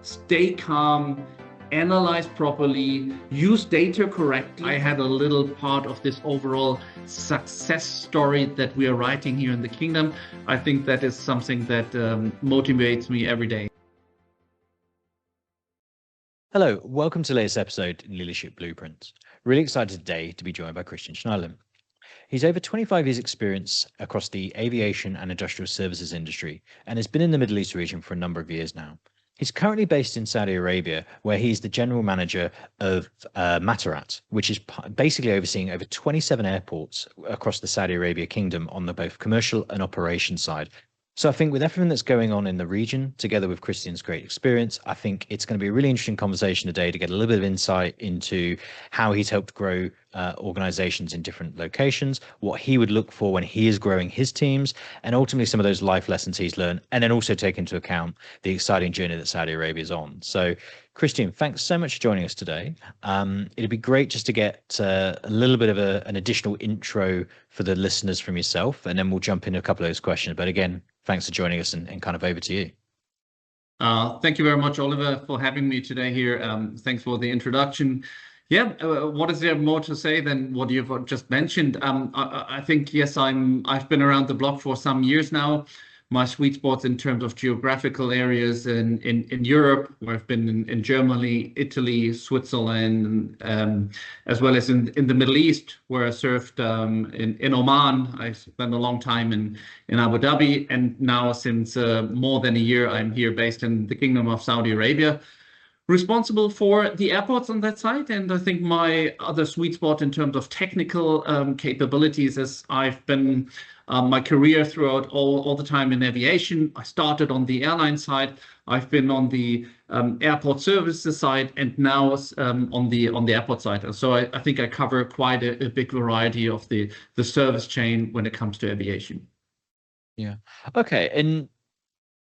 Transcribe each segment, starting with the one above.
stay calm, analyze properly, use data correctly. I had a little part of this overall success story that we are writing here in the kingdom. I think that is something that motivates me every day. Hello, welcome to the latest episode in Leadership Blueprints. Really excited today to be joined by Christian Schneider. He's over 25 years experience across the aviation and industrial services industry and has been in the Middle East region for a number of years now. He's currently based in Saudi Arabia, where he's the general manager of Matarat, which is basically overseeing over 27 airports across the Saudi Arabia kingdom on the both commercial and operation side. So I think with everything that's going on in the region, together with Christian's great experience, I think it's going to be a really interesting conversation today to get a little bit of insight into how he's helped grow organizations in different locations, what he would look for when he is growing his teams, and ultimately some of those life lessons he's learned, and then also take into account the exciting journey that Saudi Arabia is on. So Christian, thanks so much for joining us today. It'd be great just to get a little bit of an additional intro for the listeners from yourself, and then we'll jump into a couple of those questions. But again, thanks for joining us, and kind of over to you. Thank you very much, Oliver, for having me today here. Thanks for the introduction. Yeah, what is there more to say than what you've just mentioned? I think, yes, I've been around the block for some years now. My sweet spots in terms of geographical areas in Europe, where I've been in Germany, Italy, Switzerland, as well as in the Middle East, where I served in Oman. I spent a long time in Abu Dhabi, and now since more than a year, I'm here based in the Kingdom of Saudi Arabia, responsible for the airports on that side. And I think my other sweet spot in terms of technical capabilities is I've been my career throughout all the time in aviation. I started on the airline side. I've been on the airport services side, and now on the airport side. So I think I cover quite a big variety of the service chain when it comes to aviation. Yeah. Okay. And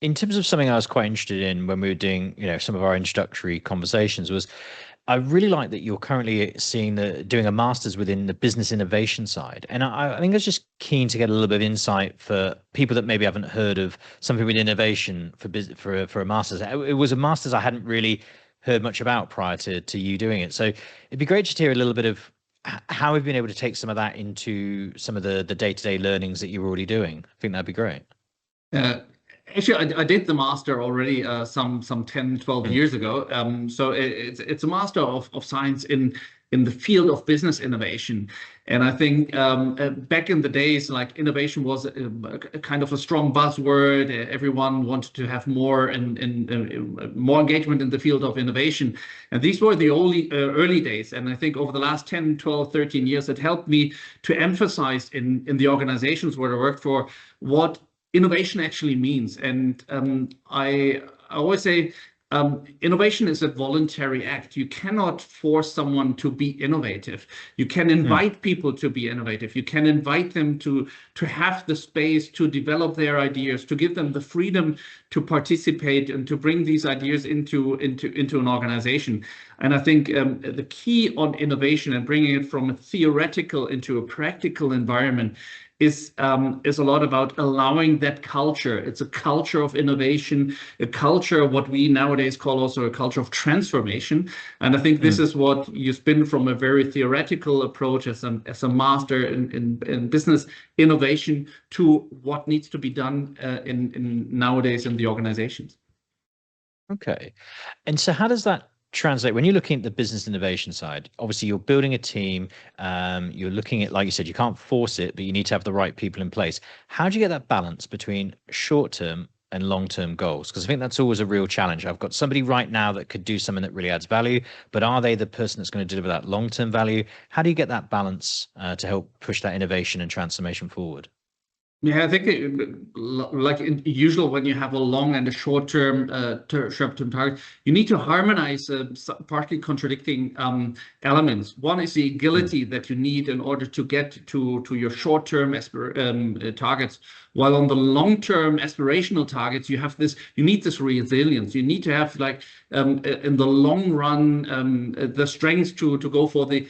in terms of something I was quite interested in when we were doing, some of our introductory conversations, was I really like that you're currently doing a master's within the business innovation side. And I think I was just keen to get a little bit of insight for people that maybe haven't heard of something with innovation for a master's. It was a master's I hadn't really heard much about prior to you doing it. So it'd be great just to hear a little bit of how we've been able to take some of that into some of the day-to-day learnings that you're already doing. I think that'd be great. Actually, I did the master already some 10, 12 years ago. So it's a master of science in the field of business innovation. And I think back in the days, like, innovation was a kind of a strong buzzword. Everyone wanted to have more and more engagement in the field of innovation. And these were the early days. And I think over the last 10, 12, 13 years, it helped me to emphasize in the organizations where I worked for what innovation actually means. And I always say innovation is a voluntary act. You cannot force someone to be innovative. You can invite people to be innovative. You can invite them to have the space to develop their ideas, to give them the freedom to participate and to bring these ideas into an organization. And I think the key on innovation and bringing it from a theoretical into a practical environment is a lot about allowing that culture. It's a culture of innovation, a culture of what we nowadays call also a culture of transformation. And I think this is what you spin from a very theoretical approach as a master in business innovation to what needs to be done in nowadays in the organizations. Okay. And so how does that translate when you're looking at the business innovation side? Obviously you're building a team, you're looking at, like you said, you can't force it, but you need to have the right people in place. How do you get that balance between short-term and long-term goals? Because I think that's always a real challenge. I've got somebody right now that could do something that really adds value, but are they the person that's going to deliver that long-term value? How do you get that balance to help push that innovation and transformation forward? Yeah, I think like usual, when you have a long and a short-term target, you need to harmonize partly contradicting elements. One is the agility that you need in order to get to your short-term targets, while on the long-term aspirational targets, you need this resilience. You need to have, like, in the long run, the strength to go for the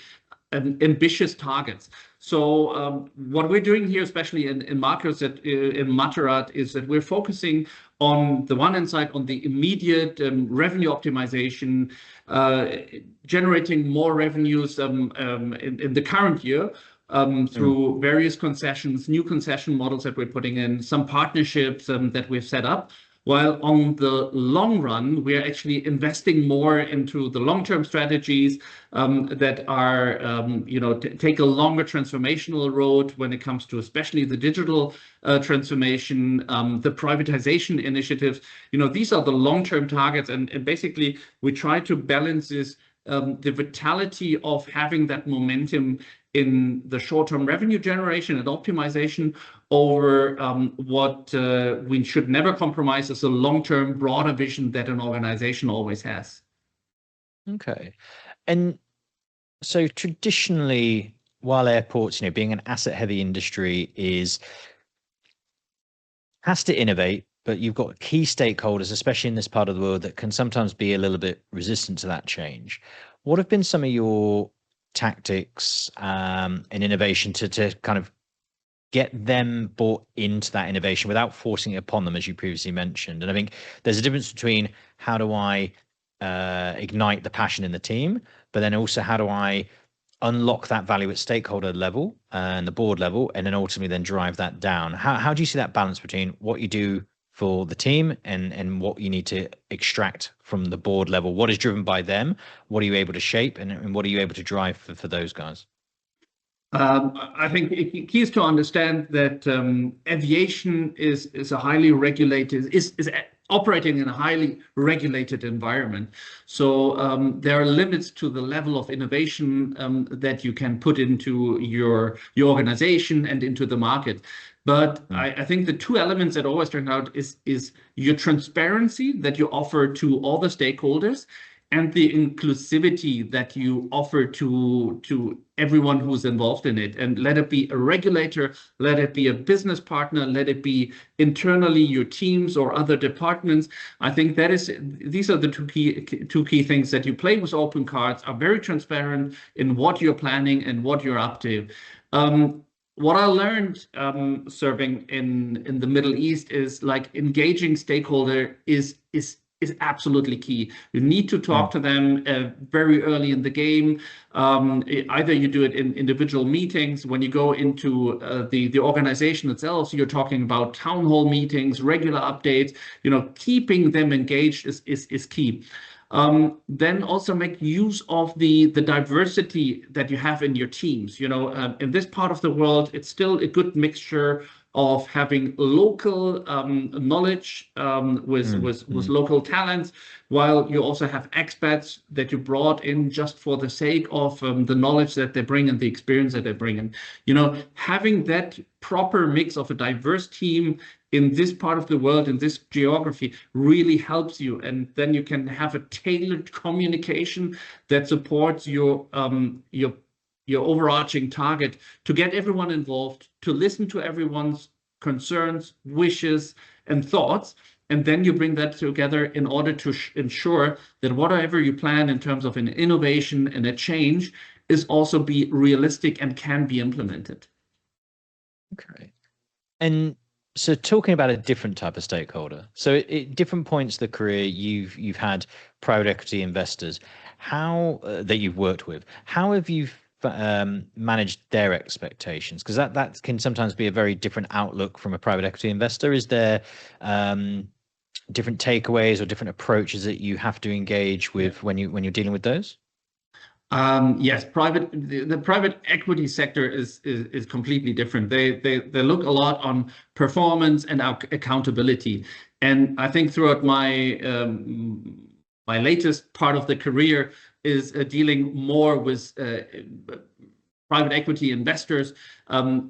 ambitious targets. So what we're doing here, especially in markets in Matarat, is that we're focusing on the one hand side on the immediate revenue optimization, generating more revenues in the current year through various concessions, new concession models that we're putting in, some partnerships that we've set up. While on the long run, we're actually investing more into the long-term strategies that are, take a longer transformational road when it comes to especially the digital transformation, the privatization initiatives. These are the long-term targets, and basically we try to balance this, the vitality of having that momentum in the short-term revenue generation and optimization over what we should never compromise is a long-term broader vision that an organization always has. Okay. And so traditionally, while airports, being an asset-heavy industry has to innovate, but you've got key stakeholders, especially in this part of the world, that can sometimes be a little bit resistant to that change. What have been some of your tactics and innovation to kind of get them bought into that innovation without forcing it upon them, as you previously mentioned? And I think there's a difference between how do I ignite the passion in the team, but then also how do I unlock that value at stakeholder level and the board level, and then ultimately then drive that down. How do you see that balance between what you do for the team and what you need to extract from the board level? What is driven by them? What are you able to shape, and what are you able to drive for those guys? I think key is to understand that aviation is a highly regulated, is operating in a highly regulated environment. So there are limits to the level of innovation that you can put into your organization and into the market. But I think the two elements that always turn out is your transparency that you offer to all the stakeholders, and the inclusivity that you offer to everyone who's involved in it. And let it be a regulator, let it be a business partner, let it be internally your teams or other departments. I think these are the two key things, that you play with open cards, are very transparent in what you're planning and what you're up to. What I learned serving in the Middle East is like engaging stakeholder is absolutely key. You need to talk to them very early in the game. Either you do it in individual meetings. When you go into the organization itself, so you're talking about town hall meetings, regular updates. Keeping them engaged is key. Then also make use of the diversity that you have in your teams. In this part of the world, it's still a good mixture of having local knowledge with local talents, while you also have expats that you brought in just for the sake of the knowledge that they bring and the experience that they bring in. Having that proper mix of a diverse team in this part of the world, in this geography, really helps you. And then you can have a tailored communication that supports your overarching target, to get everyone involved, to listen to everyone's concerns, wishes, and thoughts. And then you bring that together in order to ensure that whatever you plan in terms of an innovation and a change is also be realistic and can be implemented. Okay. And so talking about a different type of stakeholder, so at different points of the career, you've had private equity investors, that you've worked with. How have you managed their expectations? Because that can sometimes be a very different outlook from a private equity investor. Is there different takeaways or different approaches that you have to engage with when you're dealing with those? Yes, the private equity sector is completely different. They look a lot on performance and accountability. And I think throughout my latest part of the career is dealing more with private equity investors,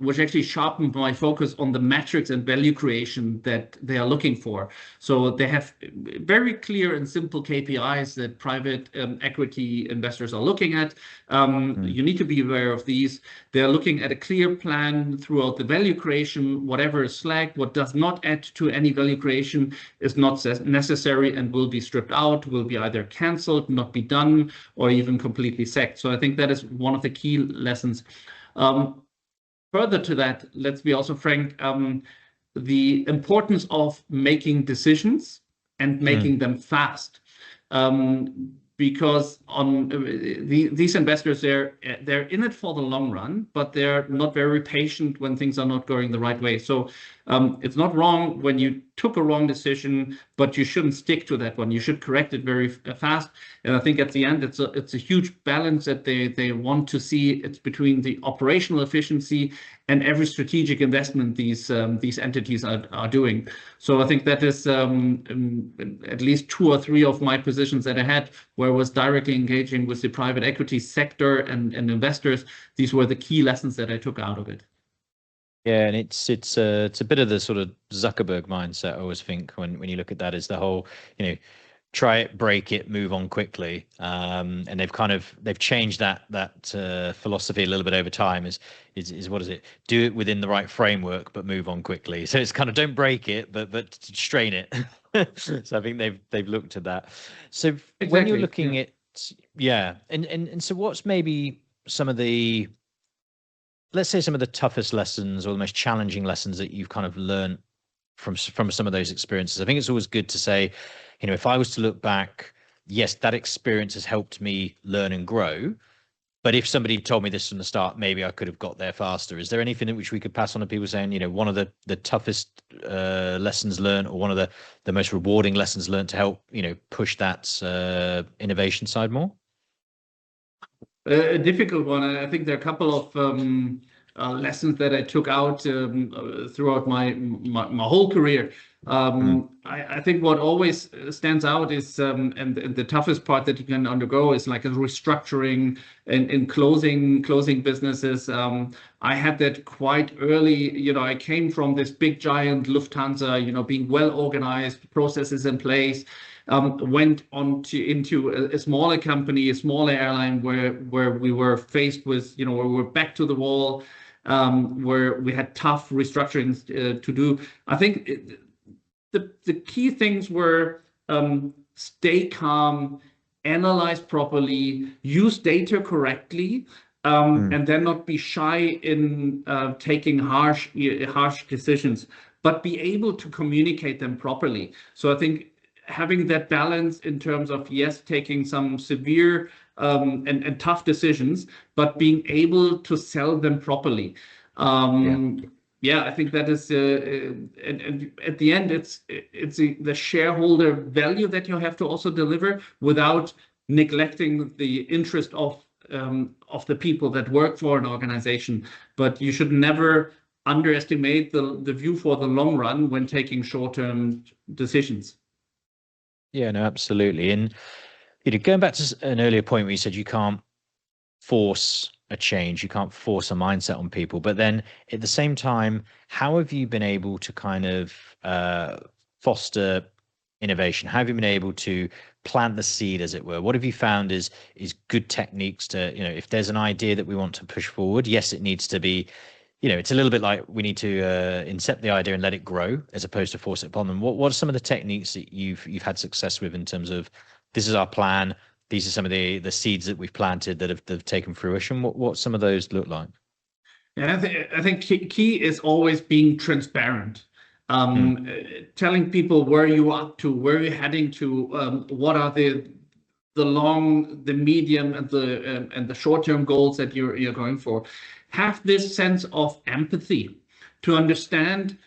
which actually sharpened my focus on the metrics and value creation that they are looking for. So they have very clear and simple KPIs that private equity investors are looking at. You need to be aware of these. They're looking at a clear plan throughout the value creation. Whatever is flagged, what does not add to any value creation is not necessary and will be stripped out, will be either cancelled, not be done, or even completely sacked. So I think that is one of the key lessons. further to that, let's be also frank, the importance of making decisions and making them fast. Because these investors, they're in it for the long run, but they're not very patient when things are not going the right way. So it's not wrong when you took a wrong decision, but you shouldn't stick to that one. You should correct it very fast. And I think at the end, it's a huge balance that they want to see. It's between the operational efficiency and every strategic investment these entities are doing. So I think that is at least 2 or 3 of my positions that I had, where I was directly engaging with the private equity sector and investors. These were the key lessons that I took out of it. Yeah, and it's a bit of the sort of Zuckerberg mindset. I always think when you look at that, is the whole, try it, break it, move on quickly. And they've changed that philosophy a little bit over time. Is what is it? Do it within the right framework, but move on quickly. So it's kind of don't break it, but strain it. So I think they've looked at that. So exactly. When you're looking at and so what's maybe some of the, let's say, some of the toughest lessons or the most challenging lessons that you've kind of learned from some of those experiences? I think it's always good to say, if I was to look back, yes, that experience has helped me learn and grow. But if somebody told me this from the start, maybe I could have got there faster. Is there anything in which we could pass on to people saying, one of the toughest lessons learned, or one of the most rewarding lessons learned to help, push that innovation side more? A difficult one. I think there are a couple of lessons that I took out throughout my whole career. I think what always stands out is, and the toughest part that you can undergo is like a restructuring and closing businesses. I had that quite early. I came from this big giant Lufthansa, being well organized, processes in place. Went on into a smaller company, a smaller airline, where we were faced with, where we were back to the wall, where we had tough restructurings to do. I think the key things were stay calm, analyze properly, use data correctly, and then not be shy in taking harsh decisions, but be able to communicate them properly. So I think having that balance in terms of, yes, taking some severe and tough decisions, but being able to sell them properly. I think that is, and at the end, it's the shareholder value that you have to also deliver without neglecting the interest of the people that work for an organization. But you should never underestimate the view for the long run when taking short-term decisions. Yeah, no, absolutely. And going back to an earlier point where you said you can't force a change, you can't force a mindset on people, but then at the same time, how have you been able to kind of foster innovation? How have you been able to plant the seed, as it were? What have you found is good techniques to, if there's an idea that we want to push forward, yes, it needs to be, it's a little bit like we need to incept the idea and let it grow as opposed to force it upon them. What are some of the techniques that you've had success with in terms of, this is our plan, these are some of the seeds that we've planted that have taken fruition? What some of those look like? Yeah, I think key is always being transparent. Telling people where you're up to, where you're heading to, what are the long, the medium, and the short-term goals that you're going for. Have this sense of empathy to understand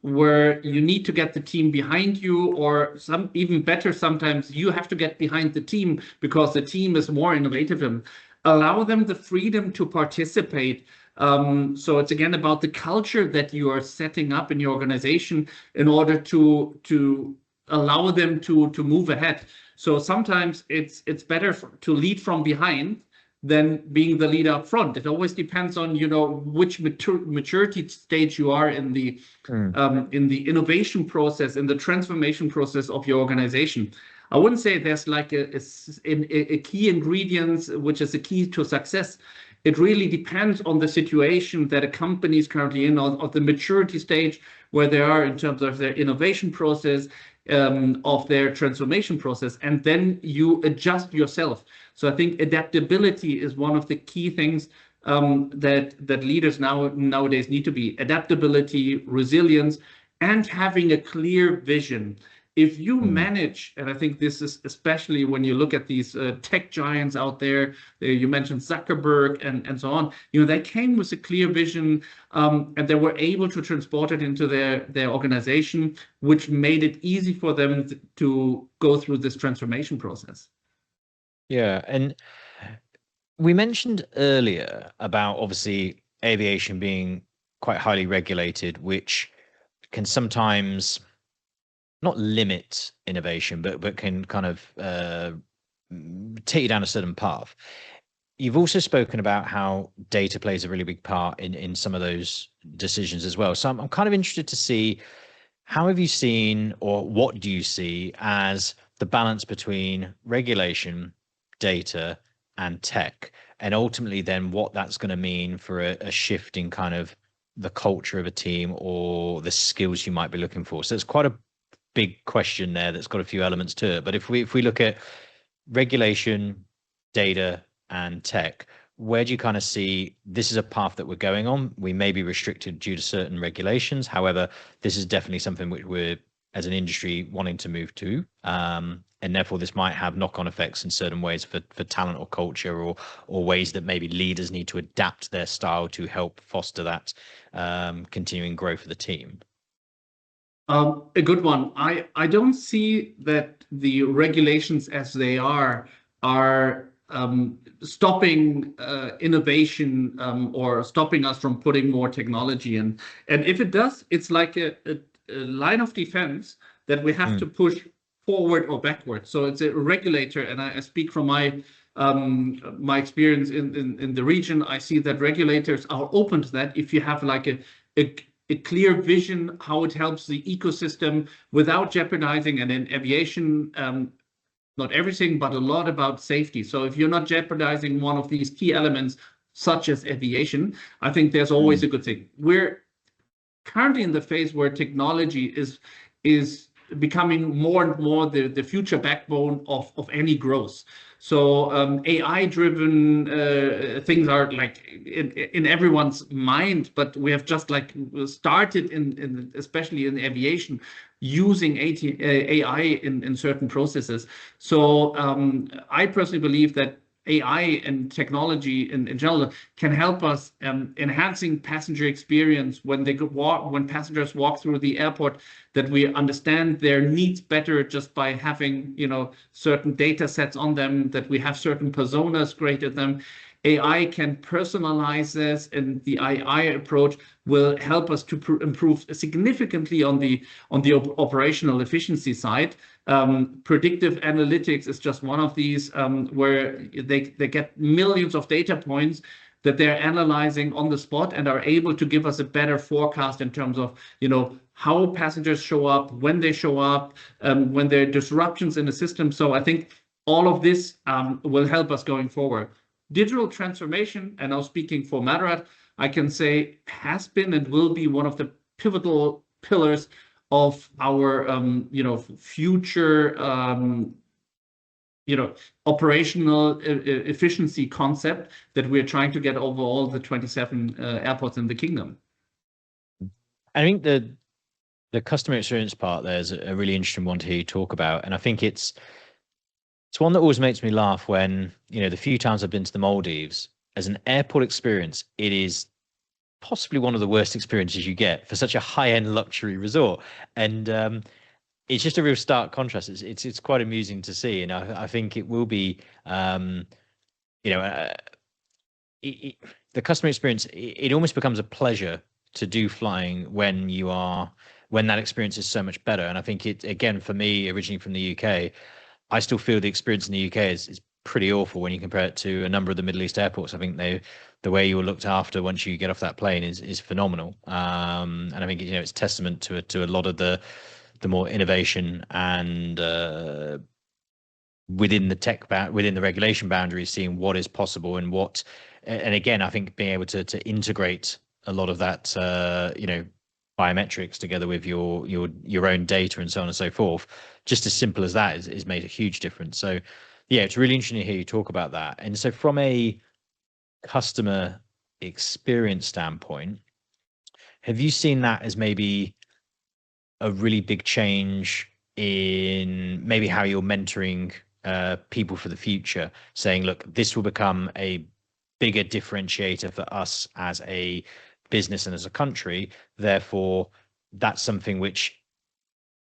where you need to get the team behind you, or even better, sometimes you have to get behind the team because the team is more innovative, and allow them the freedom to participate. So it's again about the culture that you are setting up in your organization in order to allow them to move ahead. So sometimes it's better to lead from behind than being the leader up front. It always depends on which maturity stage you are in the innovation process, in the transformation process of your organization. I wouldn't say there's like a key ingredient which is a key to success. It really depends on the situation that a company is currently in, or the maturity stage where they are in terms of their innovation process, of their transformation process, and then you adjust yourself. So I think adaptability is one of the key things that leaders nowadays need to be: adaptability, resilience, and having a clear vision. If you manage, and I think this is especially when you look at these tech giants out there, you mentioned Zuckerberg and so on, they came with a clear vision, and they were able to transport it into their organization, which made it easy for them to go through this transformation process. Yeah, and we mentioned earlier about obviously aviation being quite highly regulated, which can sometimes not limit innovation, but can kind of take you down a certain path. You've also spoken about how data plays a really big part in some of those decisions as well. So I'm kind of interested to see, how have you seen, or what do you see as the balance between regulation, data, and tech, and ultimately then what that's going to mean for a shift in kind of the culture of a team or the skills you might be looking for? So it's quite a big question there that's got a few elements to it. But if we look at regulation, data, and tech, where do you kind of see this is a path that we're going on? We may be restricted due to certain regulations. However, this is definitely something which we're, as an industry, wanting to move to. And therefore, this might have knock-on effects in certain ways for talent or culture, or ways that maybe leaders need to adapt their style to help foster that continuing growth of the team. A good one. I don't see that the regulations as they are stopping innovation or stopping us from putting more technology in. And if it does, it's like a line of defense that we have to push forward or backward. So it's a regulator, and I speak from my experience in the region. I see that regulators are open to that if you have like a clear vision how it helps the ecosystem without jeopardizing. And in aviation, not everything, but a lot about safety. So if you're not jeopardizing one of these key elements, such as aviation, I think there's always a good thing. We're currently in the phase where technology is becoming more and more the future backbone of any growth. So AI-driven things are like in everyone's mind, but we have just like started in especially in aviation, using AI in certain processes. So I personally believe that AI and technology in general can help us enhancing passenger experience when when passengers walk through the airport, that we understand their needs better just by having certain data sets on them, that we have certain personas created them. AI can personalize this, and the AI approach will help us to improve significantly on the operational efficiency side. Predictive analytics is just one of these, where they get millions of data points that they're analyzing on the spot and are able to give us a better forecast in terms of how passengers show up, when they show up, when there are disruptions in the system. So I think all of this will help us going forward. Digital transformation, and now speaking for Matarat, I can say has been and will be one of the pivotal pillars of our future operational efficiency concept that we're trying to get over all the 27 airports in the kingdom. I think the customer experience part there is a really interesting one to hear you talk about, and I think it's one that always makes me laugh when the few times I've been to the Maldives. As an airport experience, it is possibly one of the worst experiences you get for such a high-end luxury resort, and it's just a real stark contrast. It's quite amusing to see, and I think it will be the customer experience. It almost becomes a pleasure to do flying when that experience is so much better. And I think it, again, for me, originally from the UK, I still feel the experience in the UK is pretty awful when you compare it to a number of the Middle East airports. I think the way you're looked after once you get off that plane is phenomenal. And I think it's testament to a lot of the more innovation and within the regulation boundaries, seeing what is possible and again, I think being able to integrate a lot of that biometrics together with your own data and so on and so forth, just as simple as that is made a huge difference. So yeah, it's really interesting to hear you talk about that. And so from a customer experience standpoint, have you seen that as maybe a really big change in maybe how you're mentoring people for the future, saying, look, this will become a bigger differentiator for us as a business and as a country. Therefore, that's something which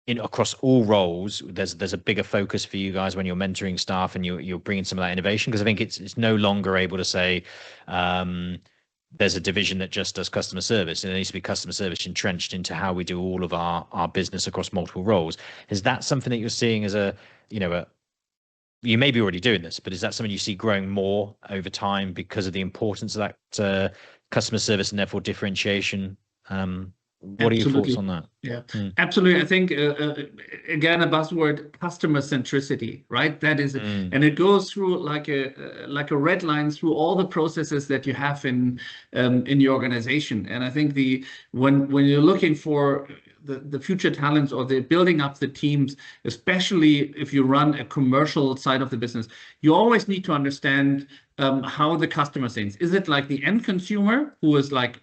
across all roles, there's a bigger focus for you guys when you're mentoring staff and you're bringing some of that innovation, because I think it's no longer able to say there's a division that just does customer service, and there needs to be customer service entrenched into how we do all of our business across multiple roles. Is that something that you're seeing as you may be already doing this, but is that something you see growing more over time because of the importance of that customer service and therefore differentiation? What are your thoughts on that? Yeah, absolutely. I think, again, a buzzword, customer centricity, right? That is, and it goes through like a red line through all the processes that you have in your organization. And I think when you're looking for the future talents or the building up the teams, especially if you run a commercial side of the business, you always need to understand how the customer thinks. Is it like the end consumer who is like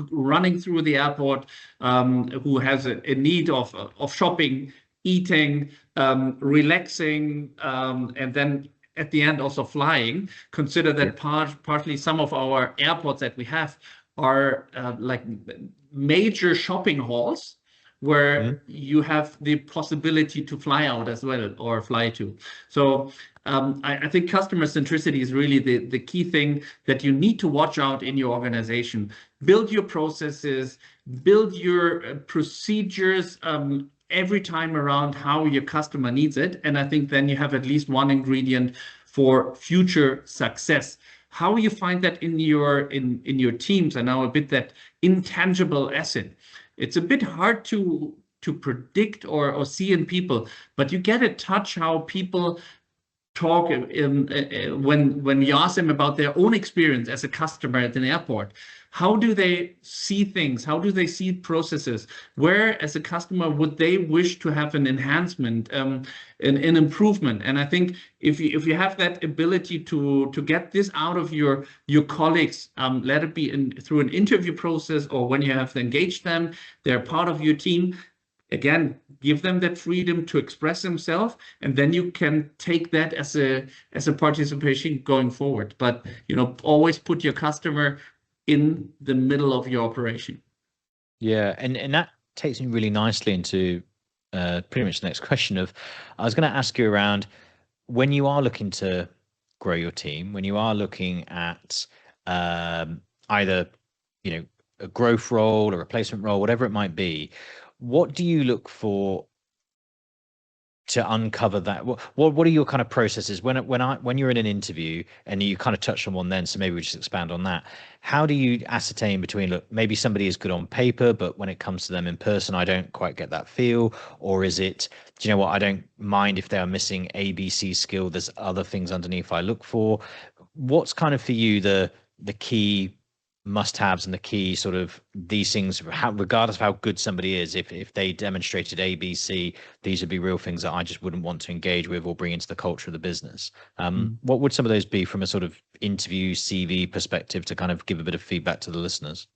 running through the airport, who has a need of shopping, eating, relaxing, and then at the end also flying? Consider that partly some of our airports that we have are like major shopping halls where you have the possibility to fly out as well or fly to. So I think customer centricity is really the key thing that you need to watch out in your organization. Build your processes, build your procedures every time around how your customer needs it. And I think then you have at least one ingredient for future success. How you find that in your teams, and now a bit that intangible asset. It's a bit hard to predict or see in people, but you get a touch how people talk when you ask them about their own experience as a customer at an airport. How do they see things? How do they see processes? Where, as a customer, would they wish to have an enhancement, an improvement? And I think if you have that ability to get this out of your colleagues, let it be through an interview process or when you have engaged them, they're part of your team. Again, give them that freedom to express themselves, and then you can take that as a participation going forward. But always put your customer in the middle of your operation. Yeah, and that takes me really nicely into pretty much the next question of, I was going to ask you around when you are looking to grow your team, when you are looking at either a growth role, a replacement role, whatever it might be, what do you look for to uncover that? What are your kind of processes when you're in an interview, and you kind of touched on one then, so maybe we just expand on that. How do you ascertain between, look, maybe somebody is good on paper, but when it comes to them in person, I don't quite get that feel? Or is it, do you know what, I don't mind if they are missing ABC skill, there's other things underneath I look for? What's kind of for you the key must-haves and the key sort of these things, regardless of how good somebody is, if they demonstrated ABC, these would be real things that I just wouldn't want to engage with or bring into the culture of the business? What would some of those be from a sort of interview CV perspective to kind of give a bit of feedback to the listeners?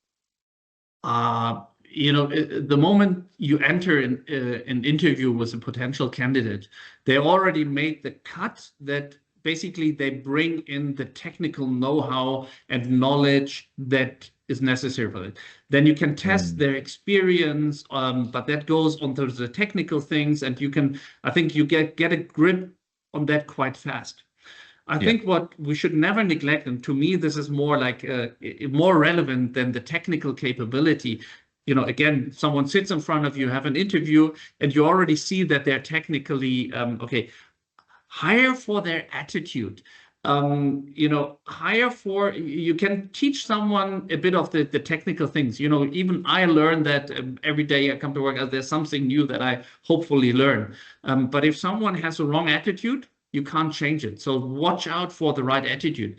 The moment you enter an interview with a potential candidate, they already made the cut that basically they bring in the technical know-how and knowledge that is necessary for it. Then you can test their experience, but that goes onto the technical things, and I think you get a grip on that quite fast. I think what we should never neglect, and to me this is more like more relevant than the technical capability. Again, someone sits in front of you, have an interview, and you already see that they're technically okay. Hire for their attitude. Hire for, you can teach someone a bit of the technical things. Even I learn that every day I come to work, there's something new that I hopefully learn. But if someone has a wrong attitude, you can't change it. So watch out for the right attitude.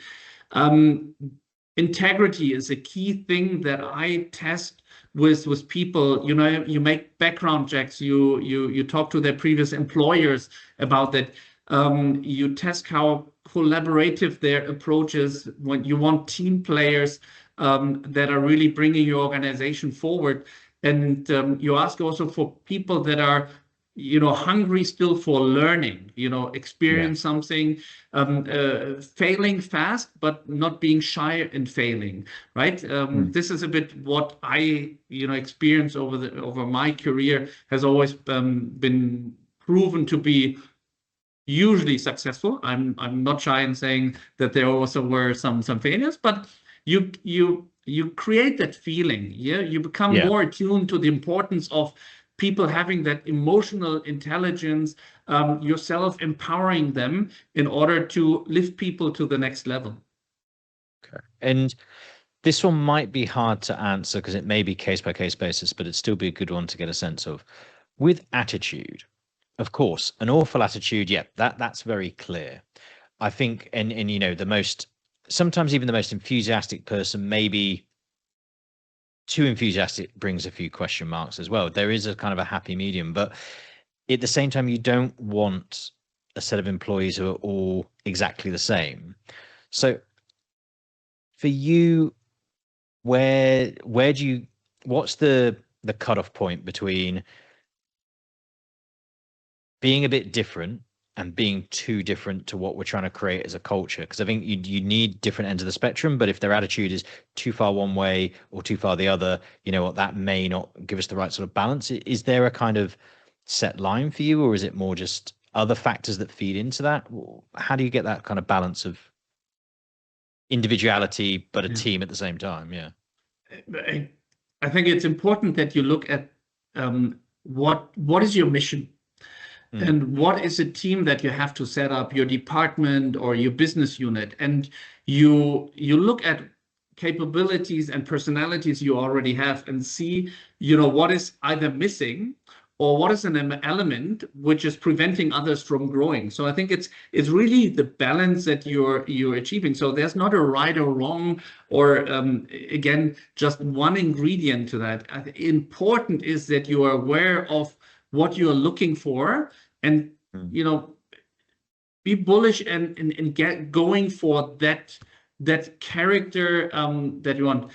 Integrity is a key thing that I test with people. You make background checks. You talk to their previous employers about that. You test how collaborative their approach is. When you want team players, that are really bringing your organization forward. And you ask also for people that are, hungry still for learning, experience something, failing fast, but not being shy in failing, right? This is a bit what I, experience over my career, has always been proven to be usually successful. I'm not shy in saying that there also were some failures, but you create that feeling. Yeah, you become more attuned to the importance of people having that emotional intelligence, yourself empowering them in order to lift people to the next level. Okay. And this one might be hard to answer because it may be case by case basis, but it'd still be a good one to get a sense of. With attitude, of course, an awful attitude, that's very clear. I think, and sometimes even the most enthusiastic person, maybe too enthusiastic, brings a few question marks as well. There is a kind of a happy medium, but at the same time, you don't want a set of employees who are all exactly the same. So for you, what's the cutoff point between being a bit different and being too different to what we're trying to create as a culture? Because I think you need different ends of the spectrum, but if their attitude is too far one way or too far the other, that may not give us the right sort of balance. Is there a kind of set line for you, or is it more just other factors that feed into that? How do you get that kind of balance of individuality but a team at the same time? I think it's important that you look at what is your mission. And what is a team that you have to set up, your department or your business unit? And you look at capabilities and personalities you already have and see, what is either missing or what is an element which is preventing others from growing. So I think it's really the balance that you're achieving. So there's not a right or wrong, or again, just one ingredient to that. Important is that you are aware of what you're looking for, and be bullish and get going for that character that you want.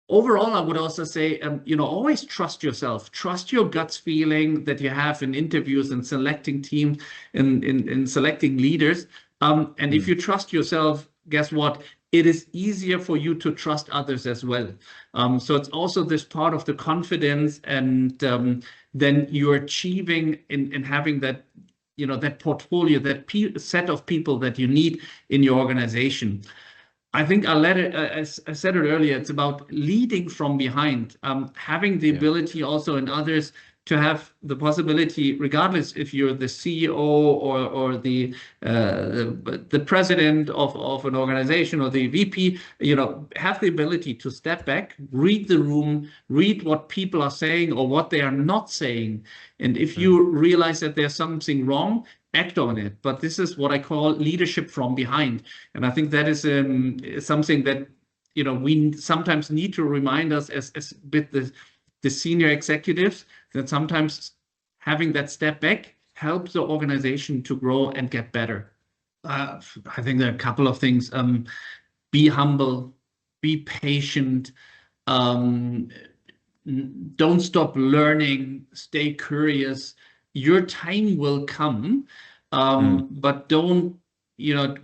Overall, I would also say, always trust yourself, trust your guts feeling that you have in interviews and selecting teams, in selecting leaders. And if you trust yourself, guess what? It is easier for you to trust others as well. So it's also this part of the confidence, and then you're achieving in having that, that portfolio, that set of people that you need in your organization. I think as I said it earlier, it's about leading from behind, having the ability also in others to have the possibility, regardless if you're the CEO or the president of an organization or the VP, have the ability to step back, read the room, read what people are saying or what they are not saying. And if you realize that there's something wrong, act on it. But this is what I call leadership from behind. And I think that is something that, we sometimes need to remind us as a bit the senior executives, that sometimes having that step back helps the organization to grow and get better. I think there are a couple of things. Be humble, be patient, don't stop learning, stay curious. Your time will come, but don't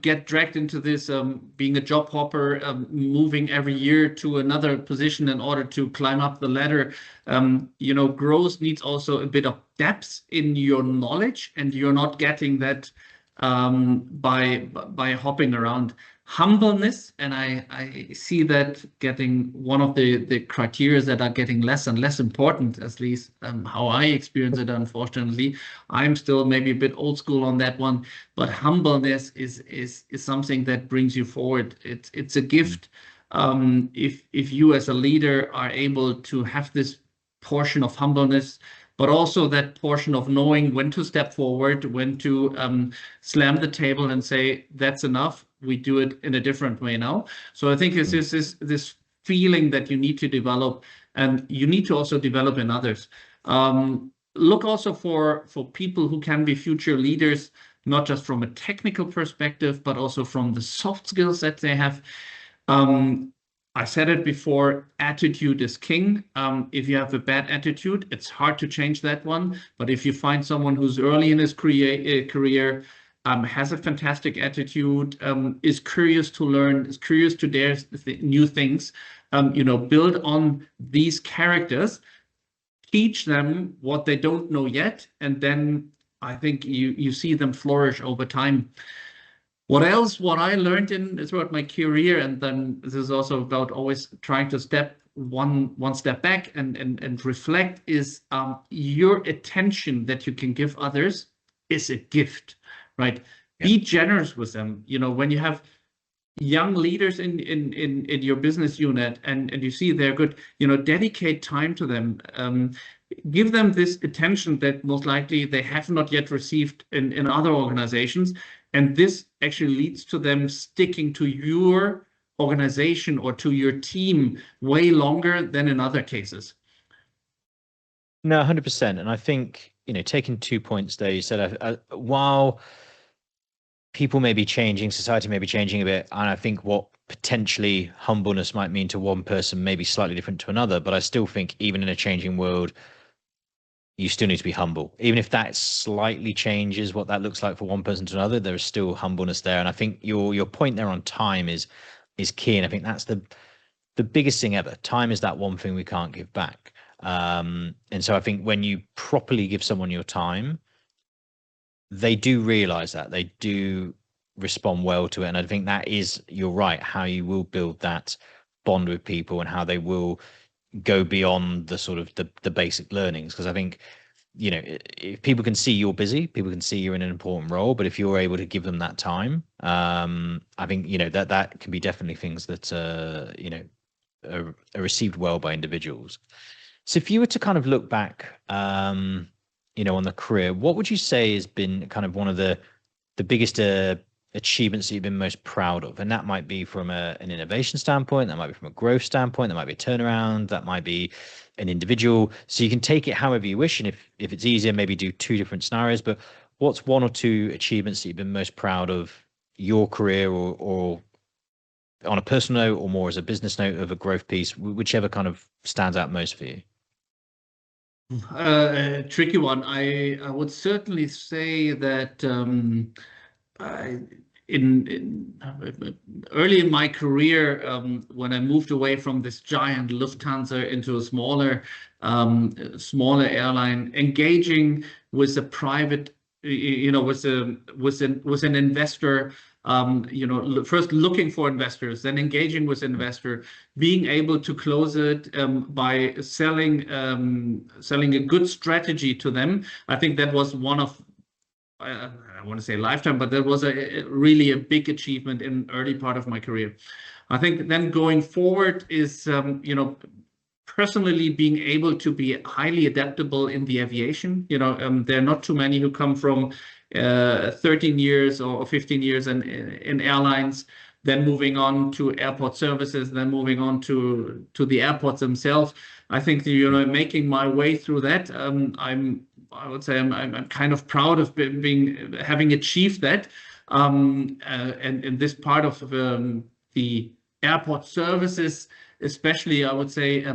get dragged into this being a job hopper, moving every year to another position in order to climb up the ladder. Growth needs also a bit of depth in your knowledge, and you're not getting that by hopping around. Humbleness, and I see that getting one of the criteria that are getting less and less important, at least how I experience it. Unfortunately, I'm still maybe a bit old school on that one, but humbleness is something that brings you forward. It's a gift. If you as a leader are able to have this portion of humbleness, but also that portion of knowing when to step forward, when to slam the table and say, that's enough, we do it in a different way now. So I think it's this feeling that you need to develop, and you need to also develop in others. Look also for people who can be future leaders, not just from a technical perspective, but also from the soft skills that they have. I said it before, attitude is king. If you have a bad attitude, it's hard to change that one. But if you find someone who's early in his career, has a fantastic attitude, is curious to learn, is curious to dare new things, build on these characters, teach them what they don't know yet, and then I think you see them flourish over time. What else? What I learned throughout my career, and then this is also about always trying to step one step back and reflect, is your attention that you can give others is a gift, right? Yeah. Be generous with them. When you have young leaders in your business unit and you see they're good, dedicate time to them. Give them this attention that most likely they have not yet received in other organizations. And this actually leads to them sticking to your organization or to your team way longer than in other cases. No, 100%. And I think, taking 2 points there, you said, while people may be changing, society may be changing a bit, and I think what potentially humbleness might mean to one person may be slightly different to another, but I still think even in a changing world, you still need to be humble. Even if that slightly changes what that looks like for one person to another, there is still humbleness there. And I think your point there on time is key. And I think that's the biggest thing ever. Time is that one thing we can't give back. And so I think when you properly give someone your time, they do realize that, they do respond well to it. And I think that is, you're right, how you will build that bond with people and how they will go beyond the sort of the basic learnings. Because I think, if people can see you're busy, people can see you're in an important role, but if you're able to give them that time, I think, that can be definitely things that, are received well by individuals. So if you were to kind of look back, on the career, what would you say has been kind of one of the biggest achievements that you've been most proud of? And that might be from an innovation standpoint, that might be from a growth standpoint, that might be a turnaround, that might be an individual. So you can take it however you wish. And if it's easier, maybe do 2 different scenarios. But what's 1 or 2 achievements that you've been most proud of your career, or on a personal note, or more as a business note of a growth piece, whichever kind of stands out most for you? A tricky one. I would certainly say that early in my career, when I moved away from this giant Lufthansa into a smaller airline, engaging with a private, with an investor, first looking for investors, then engaging with investor, being able to close it by selling a good strategy to them. I think that was one of, I want to say lifetime, but that was really a big achievement in early part of my career. I think then going forward is, personally being able to be highly adaptable in the aviation. There are not too many who come from 13 years or 15 years in airlines, then moving on to airport services, then moving on to the airports themselves. I think, making my way through that, I would say I'm kind of proud of having achieved that. And this part of the airport services, especially, I would say,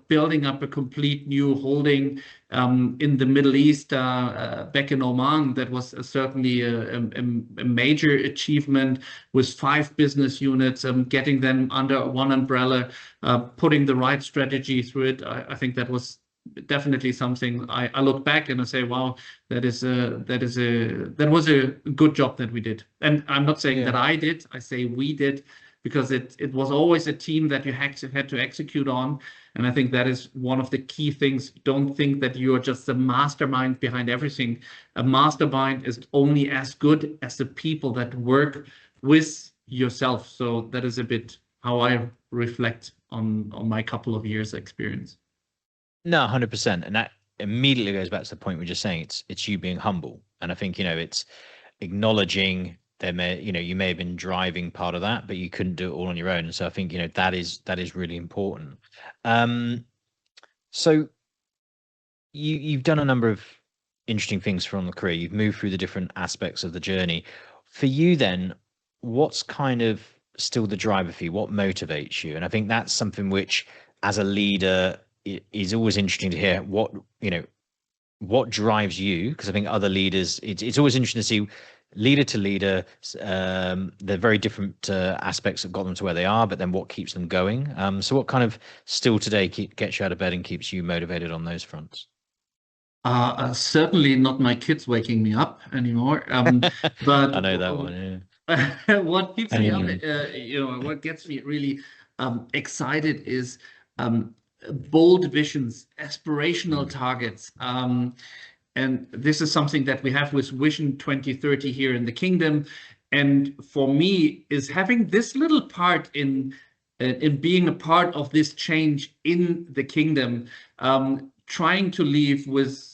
building up a complete new holding in the Middle East, back in Oman, that was certainly a major achievement, with 5 business units, getting them under one umbrella, putting the right strategy through it. I think that was definitely something I look back and I say, wow, that was a good job that we did. And I'm not saying that I did, I say we did, because it was always a team that you had to execute on. And I think that is one of the key things. Don't think that you are just the mastermind behind everything. A mastermind is only as good as the people that work with yourself. So that is a bit how I reflect on my couple of years experience. No, 100%. And that immediately goes back to the point we're just saying. It's you being humble. And I think, it's acknowledging you may have been driving part of that, but you couldn't do it all on your own. And so I think, that is really important. So you've done a number of interesting things from the career. You've moved through the different aspects of the journey. For you then, what's kind of still the driver for you? What motivates you? And I think that's something which, as a leader, is always interesting to hear. What drives you? Because I think other leaders, it's always interesting to see leader to leader. They're very different aspects that got them to where they are, but then what keeps them going? So what kind of still today gets you out of bed and keeps you motivated on those fronts? Certainly not my kids waking me up anymore. But I know that one. Yeah. what keeps me up, And what gets me really excited is bold visions, aspirational targets. And this is something that we have with Vision 2030 here in the kingdom. And for me, is having this little part in being a part of this change in the kingdom, trying to leave with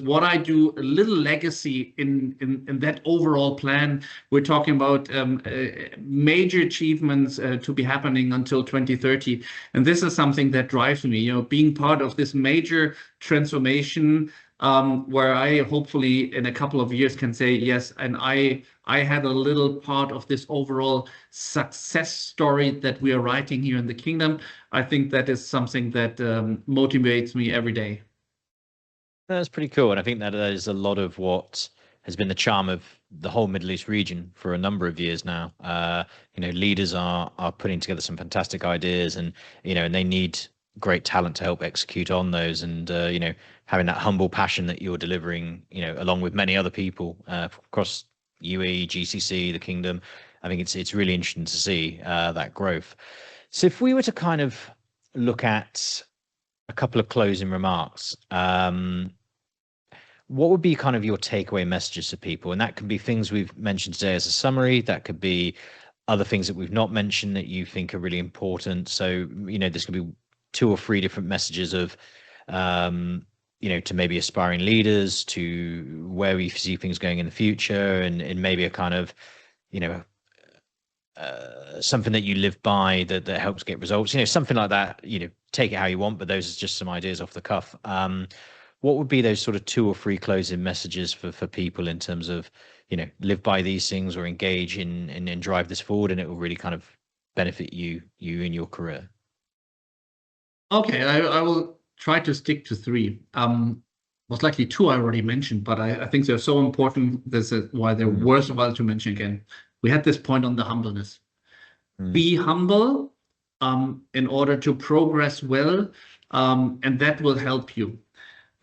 what I do, a little legacy in that overall plan. We're talking about major achievements to be happening until 2030. And this is something that drives me, being part of this major transformation, where I hopefully in a couple of years can say, yes, and I had a little part of this overall success story that we are writing here in the kingdom. I think that is something that motivates me every day. that's pretty cool. And I think that is a lot of what has been the charm of the whole Middle East region for a number of years now. Leaders are putting together some fantastic ideas, and and they need great talent to help execute on those. And having that humble passion that you're delivering, along with many other people across UAE, GCC, the kingdom. I think it's really interesting to see that growth. So if we were to kind of look at a couple of closing remarks, what would be kind of your takeaway messages to people? And that could be things we've mentioned today as a summary. That could be other things that we've not mentioned that you think are really important. So, there's going to be 2 or 3 different messages of, to maybe aspiring leaders, to where we see things going in the future, and maybe a kind of, something that you live by that helps get results, something like that. Take it how you want, but those are just some ideas off the cuff. What would be those sort of 2 or 3 closing messages for people in terms of, live by these things or engage in and drive this forward, and it will really kind of benefit you in your career? Okay, I will try to stick to 3. Most likely 2 I already mentioned, but I think they're so important. This is why they're worthwhile to mention again. We had this point on the humbleness. Be humble in order to progress well, and that will help you.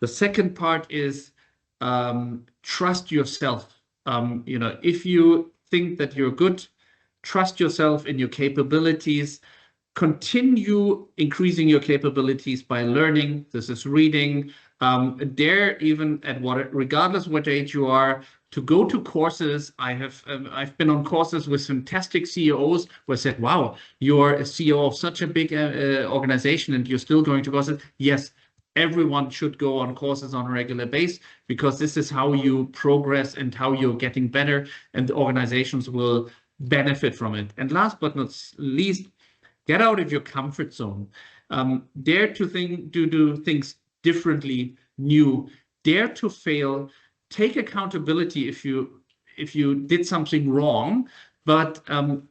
The second part is trust yourself. If you think that you're good, trust yourself in your capabilities. Continue increasing your capabilities by learning. This is reading. Dare, even regardless what age you are, to go to courses. I've been on courses with fantastic CEOs who said, "Wow, you're a CEO of such a big organization, and you're still going to courses." Yes, everyone should go on courses on a regular basis, because this is how you progress and how you're getting better, and the organizations will benefit from it. And last but not least, get out of your comfort zone. Dare to do things differently, new. Dare to fail. Take accountability if you did something wrong, but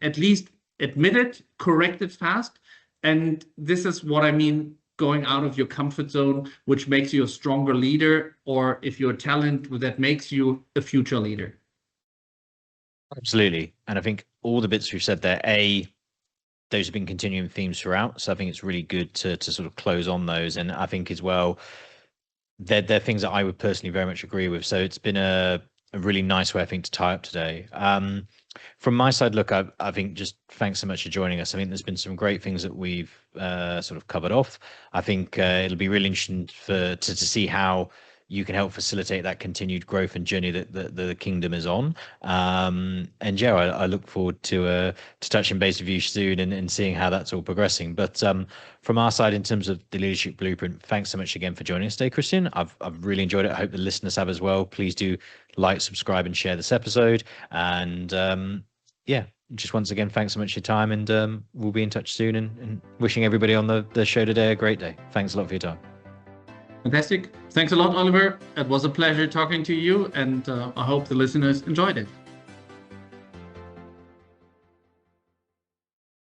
at least admit it, correct it fast. And this is what I mean, going out of your comfort zone, which makes you a stronger leader, or if you're a talent, that makes you a future leader. Absolutely. And I think all the bits we've said there, those have been continuing themes throughout. So I think it's really good to sort of close on those. And I think as well, they're things that I would personally very much agree with. So it's been a really nice way, I think, to tie up today. From my side, look, I think just thanks so much for joining us. I think there's been some great things that we've sort of covered off. I think it'll be really interesting to see how you can help facilitate that continued growth and journey that the kingdom is on. And Joe, I look forward to touching base with you soon and seeing how that's all progressing. But from our side, in terms of the Leadership Blueprint, thanks so much again for joining us today, Christian. I've really enjoyed it. I hope the listeners have as well. Please do like, subscribe, and share this episode. And just once again, thanks so much for your time, and we'll be in touch soon, and wishing everybody on the show today a great day. Thanks a lot for your time. Fantastic. Thanks a lot, Oliver. It was a pleasure talking to you, and I hope the listeners enjoyed it.